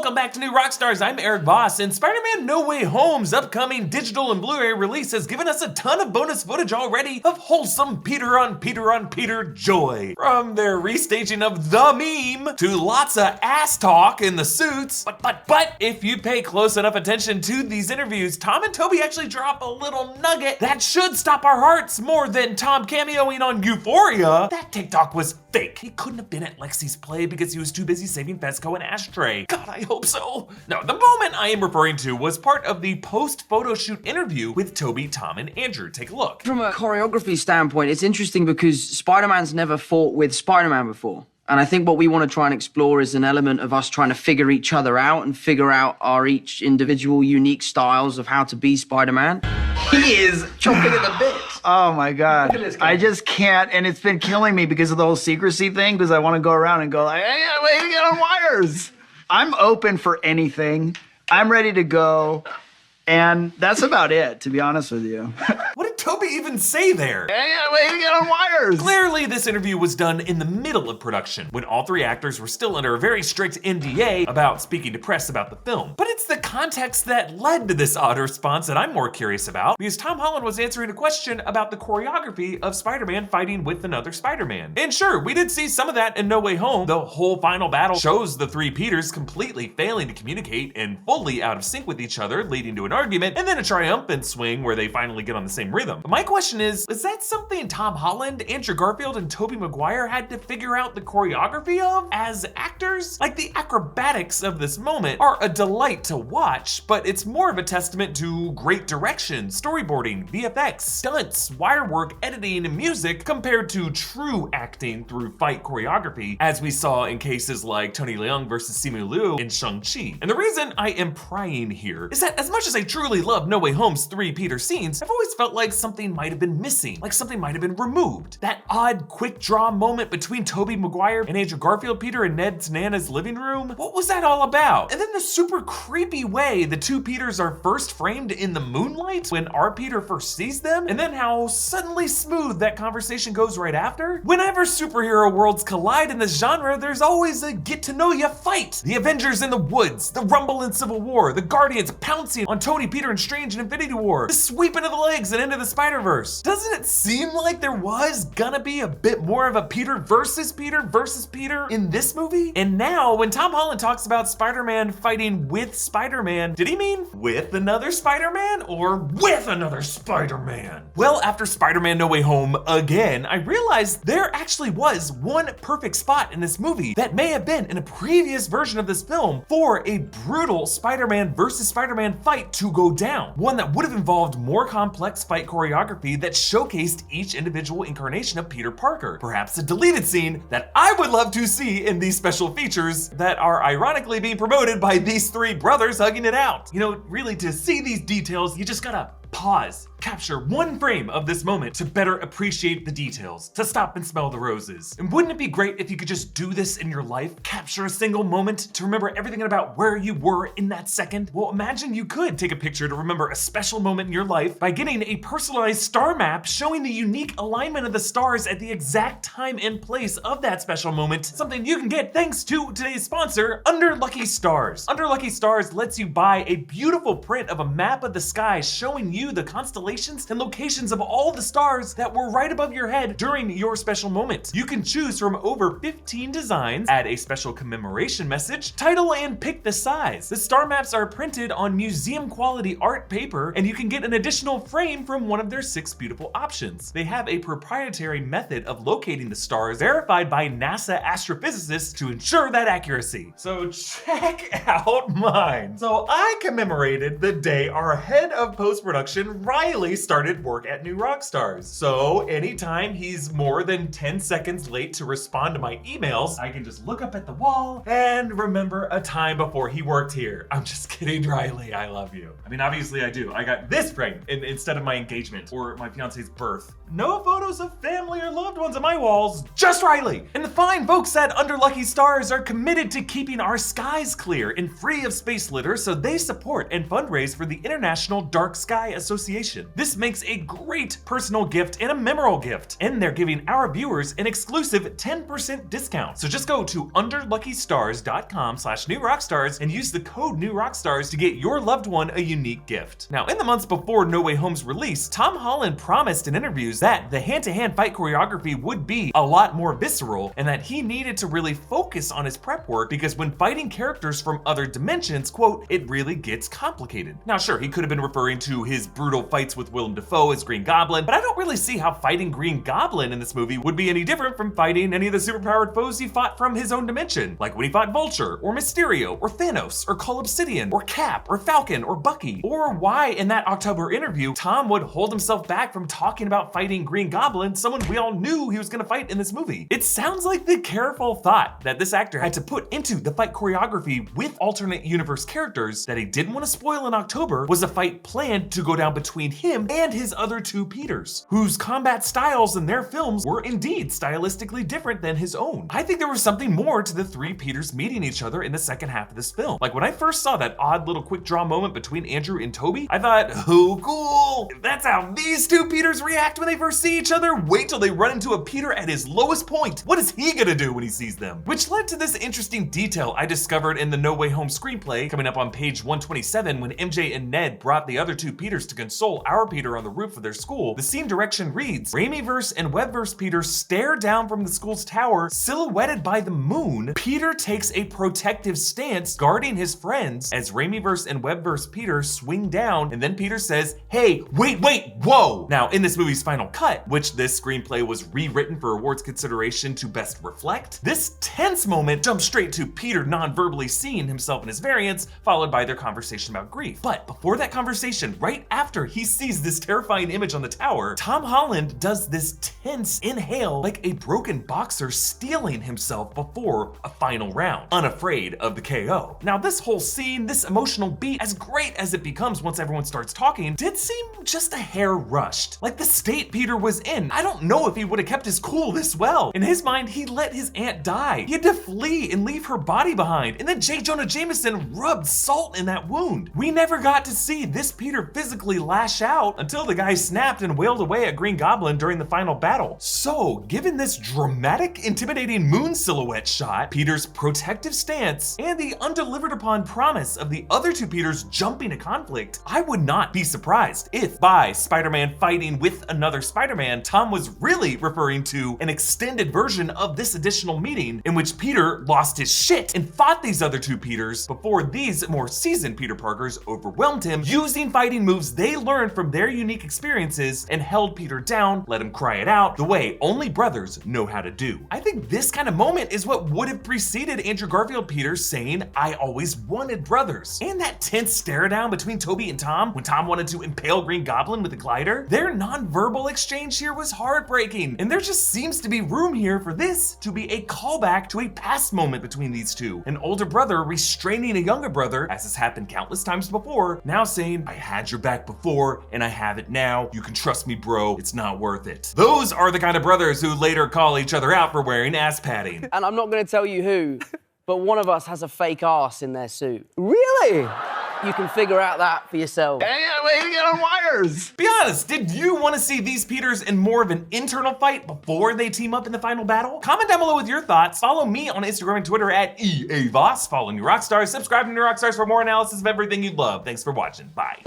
Welcome back to New Rockstars. I'm Erik Voss, and Spider-Man No Way Home's upcoming digital and Blu-ray release has given us a ton of bonus footage already of wholesome Peter on Peter joy. From their restaging of the meme to lots of ass talk in the suits. But if you pay close enough attention to these interviews, Tom and Tobey actually drop a little nugget that should stop our hearts more than Tom cameoing on Euphoria. That TikTok was fake. He couldn't have been at Lexi's play because he was too busy saving Fesco and Ashtray. God, I hope so. No, the moment I am referring to was part of the post-photo shoot interview with Tobey, Tom, and Andrew. Take a look. From a choreography standpoint, it's interesting because Spider-Man's never fought with Spider-Man before. And I think what we want to try and explore is an element of us trying to figure each other out and figure out our each individual unique styles of how to be Spider-Man. He is chomping at the bit. Oh my God. Look at this guy. I just can't, and it's been killing me because of the whole secrecy thing, because I want to go around and go like, hey, wait to get on wires. I'm open for anything. I'm ready to go. And that's about it, to be honest with you. What did Tobey even say there? Hey, wait to get on wires. Clearly, this interview was done in the middle of production, when all three actors were still under a very strict NDA about speaking to press about the film. But it's the context that led to this odd response that I'm more curious about, because Tom Holland was answering a question about the choreography of Spider-Man fighting with another Spider-Man. And sure, we did see some of that in No Way Home. The whole final battle shows the three Peters completely failing to communicate and fully out of sync with each other, leading to an argument, and then a triumphant swing where they finally get on the same rhythm. But my question is that something Tom Holland, Andrew Garfield, and Tobey Maguire had to figure out the choreography of as actors? Like, the acrobatics of this moment are a delight to watch, but it's more of a testament to great direction, storyboarding, VFX, stunts, wire work, editing, and music compared to true acting through fight choreography, as we saw in cases like Tony Leung versus Simu Liu in Shang-Chi. And the reason I am prying here is that as much as I truly love No Way Home's three Peter scenes, I've always felt like something might have been missing, like something might have been removed. That odd quick draw moment between Tobey Maguire and Andrew Garfield Peter in Ned's Nana's living room, what was that all about? And then the super creepy way the two Peters are first framed in the moonlight when our Peter first sees them, and then how suddenly smooth that conversation goes right after. Whenever superhero worlds collide in this genre, there's always a get-to-know-ya fight. The Avengers in the woods, the Rumble in Civil War, the Guardians pouncing on Tony, Peter, and Strange in Infinity War, the sweep into the legs and into the Spider-Verse. Doesn't it seem like there was gonna be a bit more of a Peter versus Peter in this movie? And now, when Tom Holland talks about Spider-Man fighting with Spider-Man, did he mean with another Spider-Man or with another Spider-Man? Well, after Spider-Man No Way Home again, I realized there actually was one perfect spot in this movie that may have been in a previous version of this film for a brutal Spider-Man versus Spider-Man fight to go down. One that would have involved more complex fight choreography that showcased each individual incarnation of Peter Parker. Perhaps a deleted scene that I would love to see in these special features that are ironically being promoted by these three brothers hugging it out. You know, really, to see these details, you just gotta pause, capture one frame of this moment to better appreciate the details, to stop and smell the roses. And wouldn't it be great if you could just do this in your life? Capture a single moment to remember everything about where you were in that second? Well, imagine you could take a picture to remember a special moment in your life by getting a personalized star map showing the unique alignment of the stars at the exact time and place of that special moment, something you can get thanks to today's sponsor, Under Lucky Stars. Under Lucky Stars lets you buy a beautiful print of a map of the sky showing you the constellations and locations of all the stars that were right above your head during your special moment. You can choose from over 15 designs, add a special commemoration message, title, and pick the size. The star maps are printed on museum quality art paper, and you can get an additional frame from one of their 6 beautiful options. They have a proprietary method of locating the stars verified by NASA astrophysicists to ensure that accuracy. So check out mine. So I commemorated the day our head of post-production Riley started work at New Rockstars. So anytime he's more than 10 seconds late to respond to my emails, I can just look up at the wall and remember a time before he worked here. I'm just kidding, Riley, I love you. I mean, obviously I do. I got this frame instead of my engagement or my fiance's birth. No photos of family or loved ones on my walls, just Riley. And the fine folks at Under Lucky Stars are committed to keeping our skies clear and free of space litter, so they support and fundraise for the International Dark Sky Association. This makes a great personal gift and a memorable gift, and they're giving our viewers an exclusive 10% discount. So just go to underluckystars.com/newrockstars and use the code newrockstars to get your loved one a unique gift. Now, in the months before No Way Home's release, Tom Holland promised in interviews that the hand-to-hand fight choreography would be a lot more visceral and that he needed to really focus on his prep work because when fighting characters from other dimensions, quote, it really gets complicated. Now, sure, he could have been referring to his brutal fights with Willem Dafoe as Green Goblin, but I don't really see how fighting Green Goblin in this movie would be any different from fighting any of the superpowered foes he fought from his own dimension, like when he fought Vulture, or Mysterio, or Thanos, or Cull Obsidian, or Cap, or Falcon, or Bucky, or why in that October interview, Tom would hold himself back from talking about fighting Green Goblin, someone we all knew he was gonna fight in this movie. It sounds like the careful thought that this actor had to put into the fight choreography with alternate universe characters that he didn't want to spoil in October was a fight planned to go down between him and his other two Peters, whose combat styles in their films were indeed stylistically different than his own. I think there was something more to the three Peters meeting each other in the second half of this film. Like when I first saw that odd little quick draw moment between Andrew and Tobey, I thought, oh cool, if that's how these two Peters react when they first see each other, wait till they run into a Peter at his lowest point. What is he gonna do when he sees them? Which led to this interesting detail I discovered in the No Way Home screenplay coming up on page 127 when MJ and Ned brought the other two Peters to console our Peter on the roof of their school. The scene direction reads, Raimiverse and Webverse Peter stare down from the school's tower, silhouetted by the moon. Peter takes a protective stance, guarding his friends as Raimiverse and Webverse Peter swing down, and then Peter says, hey, wait, whoa! Now, in this movie's final cut, which this screenplay was rewritten for awards consideration to best reflect, this tense moment jumps straight to Peter non-verbally seeing himself in his variants, followed by their conversation about grief. But before that conversation, right after he sees this terrifying image on the tower, Tom Holland does this tense inhale like a broken boxer steeling himself before a final round, unafraid of the KO. Now, this whole scene, this emotional beat, as great as it becomes once everyone starts talking, did seem just a hair rushed. Like the state Peter was in, I don't know if he would have kept his cool this well. In his mind, he let his aunt die. He had to flee and leave her body behind, and then J. Jonah Jameson rubbed salt in that wound. We never got to see this Peter physically lash out until the guy snapped and wailed away at Green Goblin during the final battle. So, given this dramatic, intimidating moon silhouette shot, Peter's protective stance, and the undelivered upon promise of the other two Peters jumping to conflict, I would not be surprised if by Spider-Man fighting with another Spider-Man, Tom was really referring to an extended version of this additional meeting in which Peter lost his shit and fought these other two Peters before these more seasoned Peter Parkers overwhelmed him using fighting moves they learned from their unique experiences and held Peter down, let him cry it out the way only brothers know how to do. I think this kind of moment is what would have preceded Andrew Garfield Peter saying, I always wanted brothers. And that tense stare down between Tobey and Tom when Tom wanted to impale Green Goblin with a glider, their non-verbal exchange here was heartbreaking. And there just seems to be room here for this to be a callback to a past moment between these two. An older brother restraining a younger brother, as has happened countless times before, now saying, I had your back before and I have it now. You can trust me, bro. It's not worth it. Those are the kind of brothers who later call each other out for wearing ass padding. And I'm not going to tell you who, but one of us has a fake ass in their suit. Really? You can figure out that for yourself. Hey, way to get on wires. Be honest, did you want to see these Peters in more of an internal fight before they team up in the final battle? Comment down below with your thoughts. Follow me on Instagram and Twitter at EA Voss. Follow New Rockstars. Subscribe to New Rockstars for more analysis of everything you love. Thanks for watching. Bye.